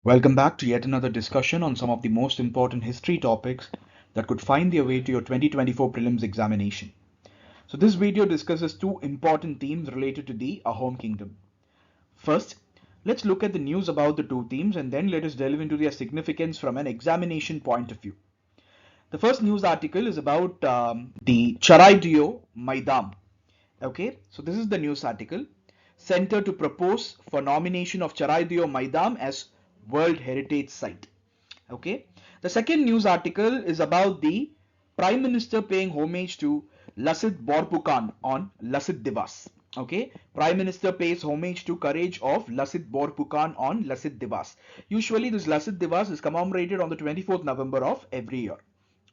Welcome back to yet another discussion on some of the most important history topics that could find their way to your 2024 prelims examination. So this video discusses two important themes related to the Ahom kingdom. First, let's look at the news about the two themes and then let us delve into their significance from an examination point of view. The first news article is about the Charaideo Maidams. Okay, so this is the news article. Center to propose for nomination of Charaideo Maidams as World Heritage Site. Okay, the second news article is about the Prime Minister paying homage to Lachit Borphukan on Lachit Divas. Okay, Prime Minister pays homage to courage of Lachit Borphukan on Lachit Divas. Usually this Lachit Divas is commemorated on the 24th November of every year.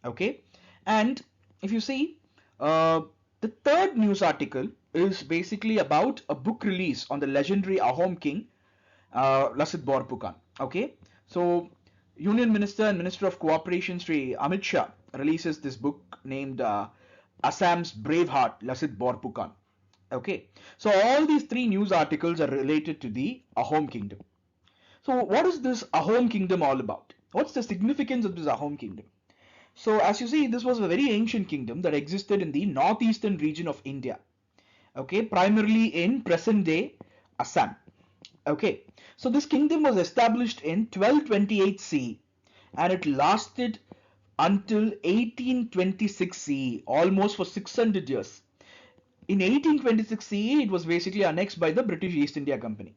Okay, and if you see, the third news article is basically about a book release on the legendary Ahom king, Lachit Borphukan. Okay, so Union Minister and Minister of Cooperation Sri Amit Shah releases this book named Assam's Braveheart Lachit Borphukan. Okay, so all these three news articles are related to the Ahom kingdom. So what is this Ahom kingdom all about? What's the significance of this Ahom kingdom? So as you see, this was a very ancient kingdom that existed in the northeastern region of India. Okay, primarily in present day Assam. Okay, so this kingdom was established in 1228 CE and it lasted until 1826 CE, almost for 600 years. In 1826 CE, it was basically annexed by the British East India Company.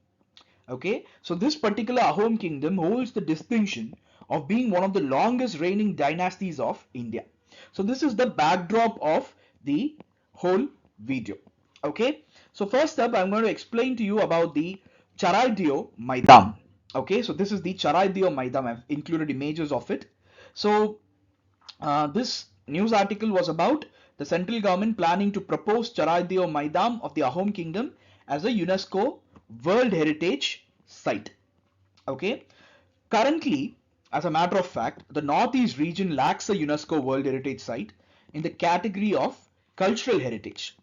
Okay, so this particular Ahom kingdom holds the distinction of being one of the longest reigning dynasties of India. So this is the backdrop of the whole video. Okay, so first up I'm going to explain to you about the Charaideo Maidams. Okay, so this is the Charaideo Maidams. I've included images of it. So this news article was about the central government planning to propose Charaideo Maidams of the Ahom kingdom as a UNESCO World Heritage Site. Okay, currently, as a matter of fact, the Northeast region lacks a UNESCO World Heritage Site in the category of cultural heritage.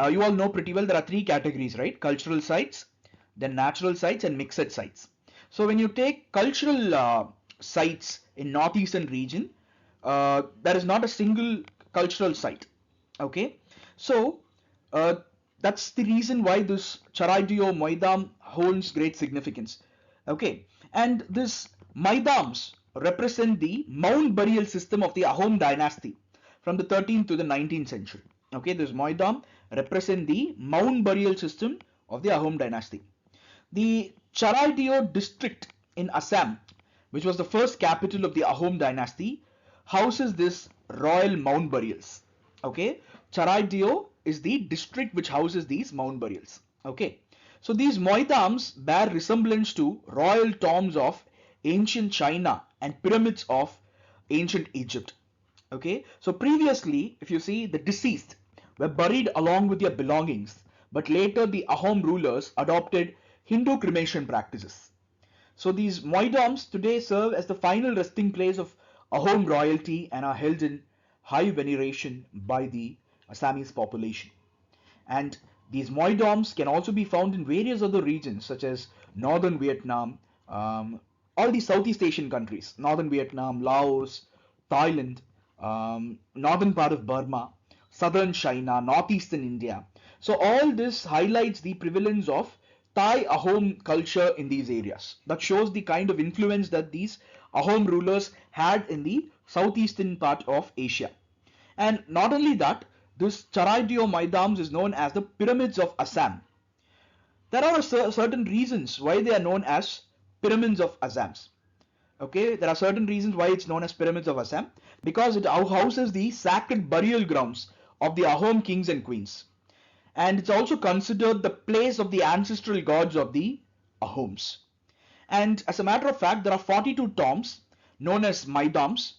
You all know pretty well there are three categories, right? Cultural sites, then natural sites, and mixed sites. So when you take cultural sites in Northeastern region, there is not a single cultural site. Okay, so uh, that's the reason why this Charaideo Maidams holds great significance. Okay, and this Maidams represent the mound burial system of the Ahom dynasty from the 13th to the 19th century. Okay, this Maidams represent the mound burial system of the Ahom dynasty. The Charaideo district in Assam, which was the first capital of the Ahom dynasty, houses this royal mound burials. Okay, Charaideo is the district which houses these mound burials. Okay, so these Maidams bear resemblance to royal tombs of ancient China and pyramids of ancient Egypt. Okay, so previously, if you see, the deceased were buried along with their belongings, but later the Ahom rulers adopted Hindu cremation practices. So these Maidams today serve as the final resting place of Ahom royalty and are held in high veneration by the Assamese population. And these Maidams can also be found in various other regions such as northern Vietnam, all the Southeast Asian countries, northern Vietnam, Laos, Thailand, northern part of Burma, southern China, northeastern India. So all this highlights the prevalence of Thai Ahom culture in these areas. That shows the kind of influence that these Ahom rulers had in the southeastern part of Asia. And not only that, this Charaideo Maidams is known as the pyramids of Assam. There are certain reasons why they are known as pyramids of Assam. Okay, there are certain reasons why it's known as pyramids of Assam, because it houses the sacred burial grounds of the Ahom kings and queens. And it's also considered the place of the ancestral gods of the Ahoms. And as a matter of fact, there are 42 tombs known as Maidams.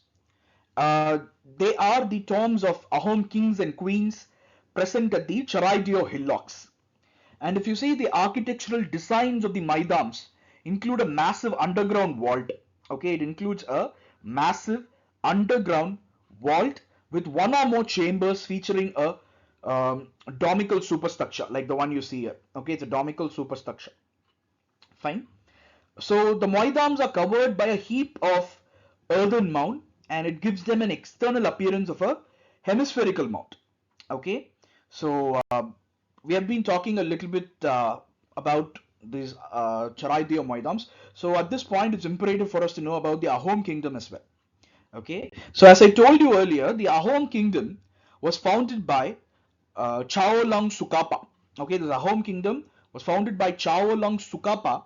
They are the tombs of Ahom kings and queens present at the Charaideo hillocks. And if you see, the architectural designs of the Maidams include a massive underground vault. Okay, it includes a massive underground vault with one or more chambers featuring a domical superstructure like the one you see here. Okay, it's a domical superstructure. Fine. So the Maidams are covered by a heap of earthen mound, and it gives them an external appearance of a hemispherical mound. Okay, so we have been talking a little bit about these Charaideo Maidams. So at this point, it's imperative for us to know about the Ahom kingdom as well. Okay, so as I told you earlier, the Ahom kingdom was founded by Chaolang Sukapa. Okay, the Ahom kingdom was founded by Chaolang Sukapa,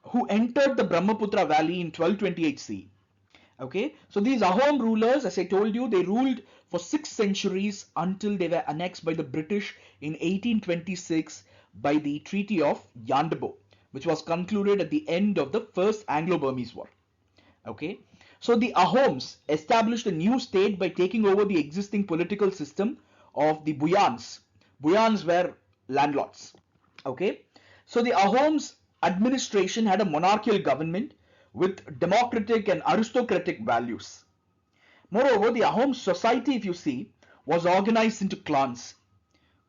who entered the Brahmaputra Valley in 1228 CE. Okay, so these Ahom rulers, as I told you, they ruled for 6 centuries until they were annexed by the British in 1826 by the Treaty of Yandabo, which was concluded at the end of the First Anglo-Burmese War. Okay, so the Ahoms established a new state by taking over the existing political system of the Buyans. Buyans were landlords. Okay, so the Ahoms administration had a monarchical government with democratic and aristocratic values. Moreover, the Ahom society, if you see, was organized into clans,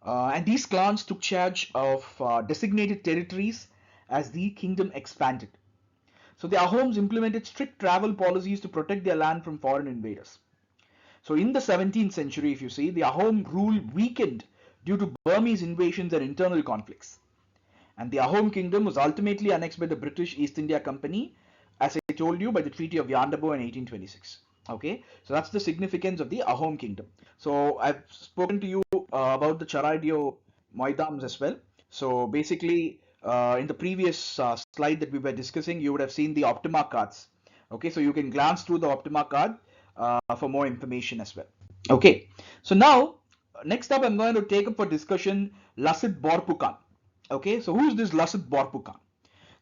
and these clans took charge of designated territories as the kingdom expanded. So the Ahoms implemented strict travel policies to protect their land from foreign invaders. So in the 17th century, if you see, the Ahom rule weakened due to Burmese invasions and internal conflicts. And the Ahom kingdom was ultimately annexed by the British East India Company, as I told you, by the Treaty of Yandabo in 1826. Okay, so that's the significance of the Ahom kingdom. So I've spoken to you about the Charaideo Maidams as well. So basically, in the previous slide that we were discussing, you would have seen the Optima cards. Okay, so you can glance through the Optima card for more information as well. Okay, so now next up I'm going to take up for discussion Lachit Borphukan. Okay, so who is this Lachit Borphukan?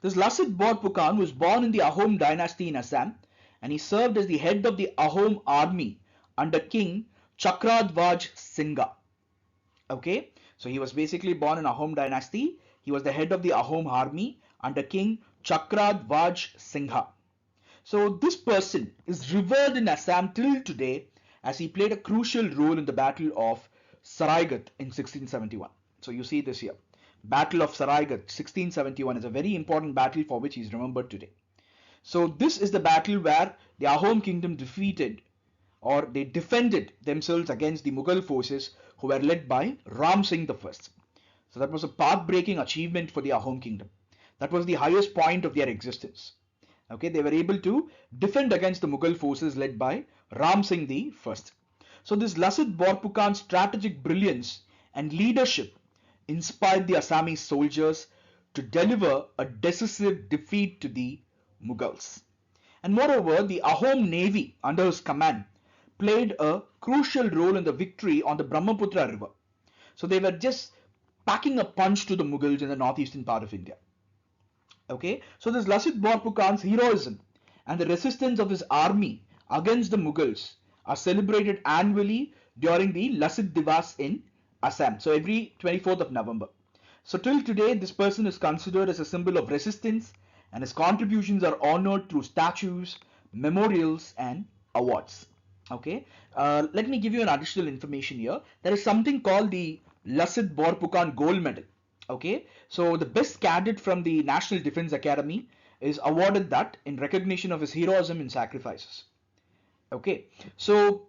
This Lachit Borphukan was born in the Ahom dynasty in Assam, and he served as the head of the Ahom army under King Chakradvaj Singha. Okay, so he was basically born in Ahom dynasty. He was the head of the Ahom army under King Chakradvaj Singha. So this person is revered in Assam till today, as he played a crucial role in the Battle of Saraigat in 1671. So you see this here. Battle of Saraigat 1671 is a very important battle for which he is remembered today. So this is the battle where the Ahom kingdom defeated, or they defended themselves against the Mughal forces who were led by Ram Singh I. So that was a path-breaking achievement for the Ahom kingdom. That was the highest point of their existence. Okay, they were able to defend against the Mughal forces led by Ram Singh I. So this Lachit Borphukan's strategic brilliance and leadership inspired the Assamese soldiers to deliver a decisive defeat to the Mughals. And moreover, the Ahom navy under his command played a crucial role in the victory on the Brahmaputra river. So they were just packing a punch to the Mughals in the northeastern part of India. Okay, so this Lachit Borphukan's heroism and the resistance of his army against the Mughals are celebrated annually during the Lachit Divas in Assam. So every 24th of November. So till today, this person is considered as a symbol of resistance, and his contributions are honored through statues, memorials, and awards. Okay, let me give you an additional information here. There is something called the Lachit Borphukan Gold Medal. Okay, so the best cadet from the National Defense Academy is awarded that in recognition of his heroism and sacrifices. Okay, so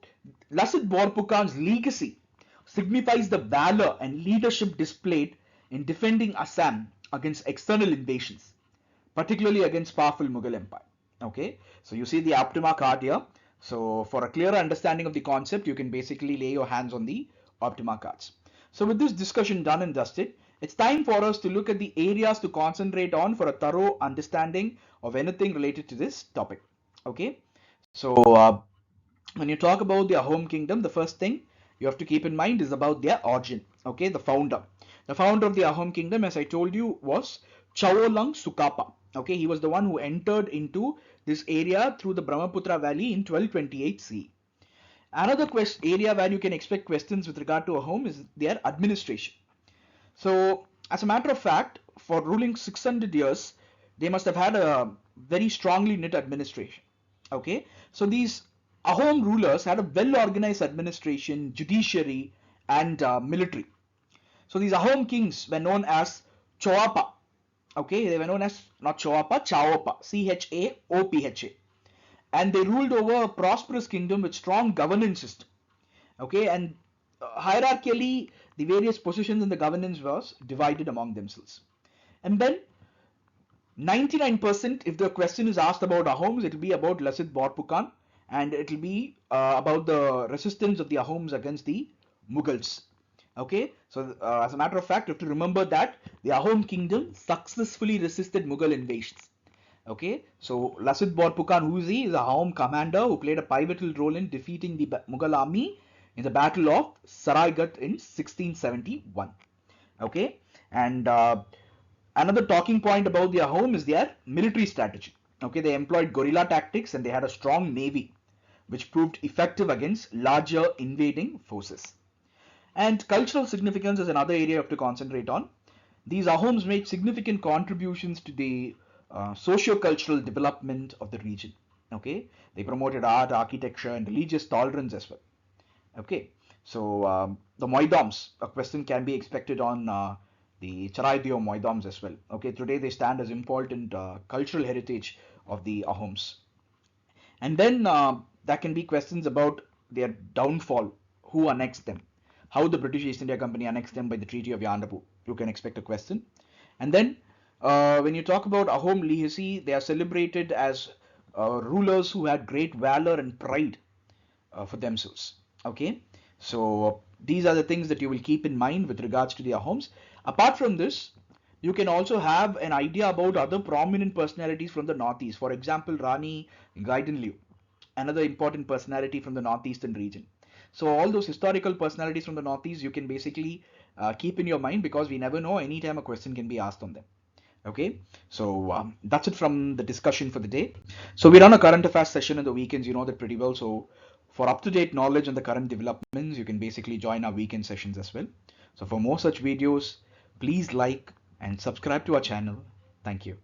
Lachit Borphukan's legacy signifies the valor and leadership displayed in defending Assam against external invasions, particularly against powerful Mughal Empire. Okay, so you see the Optima card here. So for a clearer understanding of the concept, you can basically lay your hands on the Optima cards. So with this discussion done and dusted, it's time for us to look at the areas to concentrate on for a thorough understanding of anything related to this topic. Okay, so when you talk about the Ahom kingdom, the first thing you have to keep in mind is about their origin. Okay, the founder. The founder of the Ahom kingdom, as I told you, was Chaolang Sukapa. Okay, he was the one who entered into this area through the Brahmaputra Valley in 1228 CE. Another area where you can expect questions with regard to Ahom is their administration. So, as a matter of fact, for ruling 600 years, they must have had a very strongly knit administration. Okay, so these Ahom rulers had a well-organized administration, judiciary, and military. So these Ahom kings were known as Choapa. Okay, they were known as not Chawapa, Chaopa, Chapha, and they ruled over a prosperous kingdom with strong governance system. Okay, and hierarchically, the various positions in the governance was divided among themselves. And then 99%, if the question is asked about Ahoms, it will be about Lachit Borphukan, and it will be about the resistance of the Ahoms against the Mughals. Okay, so as a matter of fact, you have to remember that the Ahom kingdom successfully resisted Mughal invasions. Okay, so Lachit Borphukan, who is he? Is a Ahom commander who played a pivotal role in defeating the Mughal army in the Battle of Saraighat in 1671. Okay, and another talking point about the Ahom is their military strategy. Okay, they employed guerrilla tactics and they had a strong navy, which proved effective against larger invading forces. And cultural significance is another area you have to concentrate on. These Ahoms made significant contributions to the socio-cultural development of the region. Okay, they promoted art, architecture, and religious tolerance as well. Okay, so the Maidams, a question can be expected on the Charaideo Maidams as well. Okay, today they stand as important cultural heritage of the Ahoms. And then there can be questions about their downfall, who annexed them, how the British East India Company annexed them by the Treaty of Yandabu. You can expect a question. And then when you talk about Ahom legacy, they are celebrated as rulers who had great valor and pride for themselves. Okay, so these are the things that you will keep in mind with regards to the Ahoms. Apart from this, you can also have an idea about other prominent personalities from the Northeast. For example, Rani Gaidanliu, another important personality from the Northeastern region. So all those historical personalities from the Northeast you can basically keep in your mind, because we never know, anytime a question can be asked on them. Okay, so that's it from the discussion for the day. So we run a current affairs session in the weekends, you know that pretty well. So for up-to-date knowledge on the current developments, you can basically join our weekend sessions as well. So for more such videos, please like and subscribe to our channel. Thank you.